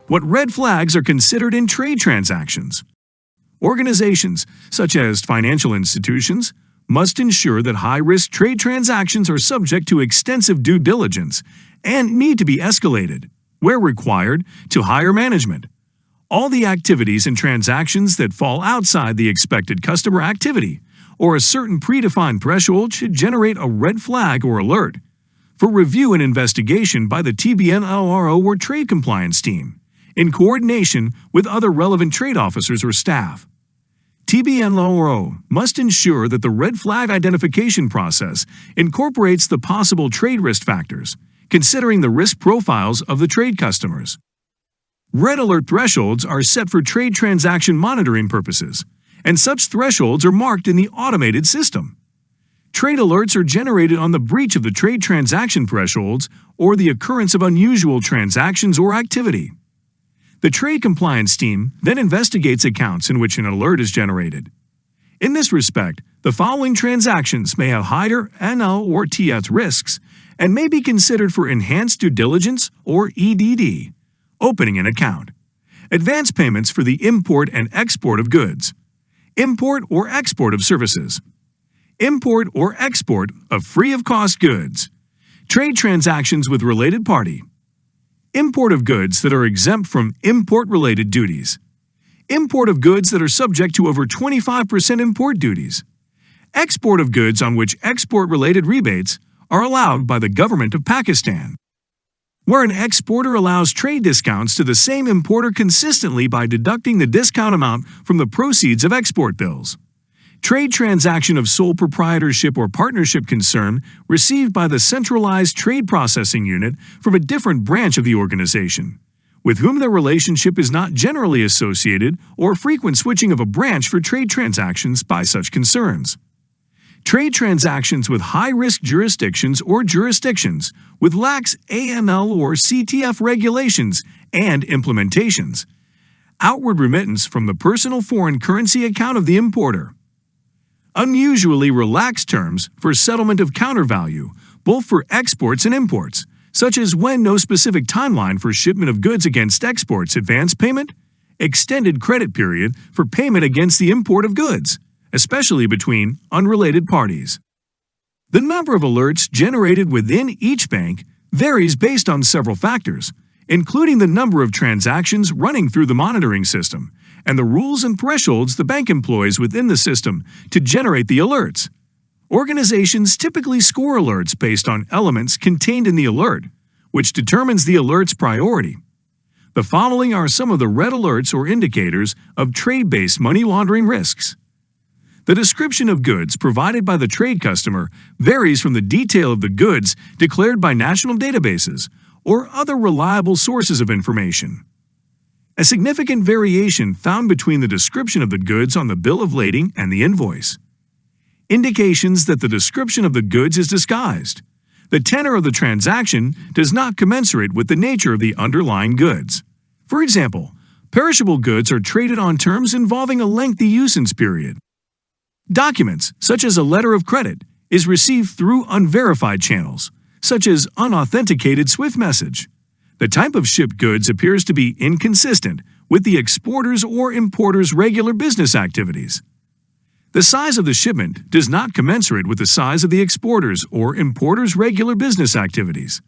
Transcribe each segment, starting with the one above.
What red flags are considered in trade transactions? Organizations, such as financial institutions, must ensure that high-risk trade transactions are subject to extensive due diligence and need to be escalated, where required, to higher management. All the activities and transactions that fall outside the expected customer activity or a certain predefined threshold should generate a red flag or alert for review and investigation by the TBNLRO or trade compliance team, in coordination with other relevant trade officers or staff. TBNLRO must ensure that the red flag identification process incorporates the possible trade risk factors, considering the risk profiles of the trade customers. Red alert thresholds are set for trade transaction monitoring purposes, and such thresholds are marked in the automated system. Trade alerts are generated on the breach of the trade transaction thresholds or the occurrence of unusual transactions or activity. The trade compliance team then investigates accounts in which an alert is generated. In this respect, the following transactions may have higher NL or TS risks and may be considered for enhanced due diligence or EDD. Opening an account. Advance payments for the import and export of goods. Import or export of services. Import or export of free-of-cost goods. Trade transactions with related party. Import of goods that are exempt from import-related duties. Import of goods that are subject to over 25% import duties. Export of goods on which export-related rebates are allowed by the government of Pakistan. Where an exporter allows trade discounts to the same importer consistently by deducting the discount amount from the proceeds of export bills. Trade transaction of sole proprietorship or partnership concern received by the centralized trade processing unit from a different branch of the organization, with whom the relationship is not generally associated, or frequent switching of a branch for trade transactions by such concerns. Trade transactions with high-risk jurisdictions or jurisdictions with lax AML or CTF regulations and implementations. Outward remittance from the personal foreign currency account of the importer. Unusually relaxed terms for settlement of countervalue, both for exports and imports, such as when no specific timeline for shipment of goods against exports, advance payment, extended credit period for payment against the import of goods, especially between unrelated parties. The number of alerts generated within each bank varies based on several factors, including the number of transactions running through the monitoring system and the rules and thresholds the bank employs within the system to generate the alerts. Organizations typically score alerts based on elements contained in the alert, which determines the alert's priority. The following are some of the red alerts or indicators of trade-based money laundering risks. The description of goods provided by the trade customer varies from the detail of the goods declared by national databases or other reliable sources of information. A significant variation found between the description of the goods on the bill of lading and the invoice. Indications that the description of the goods is disguised. The tenor of the transaction does not commensurate with the nature of the underlying goods. For example, perishable goods are traded on terms involving a lengthy usance period. Documents, such as a letter of credit, is received through unverified channels, such as unauthenticated SWIFT message. The type of shipped goods appears to be inconsistent with the exporter's or importer's regular business activities. The size of the shipment does not commensurate with the size of the exporter's or importer's regular business activities.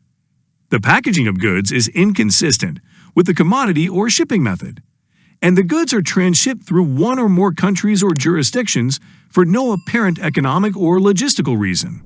The packaging of goods is inconsistent with the commodity or shipping method, and the goods are transshipped through one or more countries or jurisdictions for no apparent economic or logistical reason.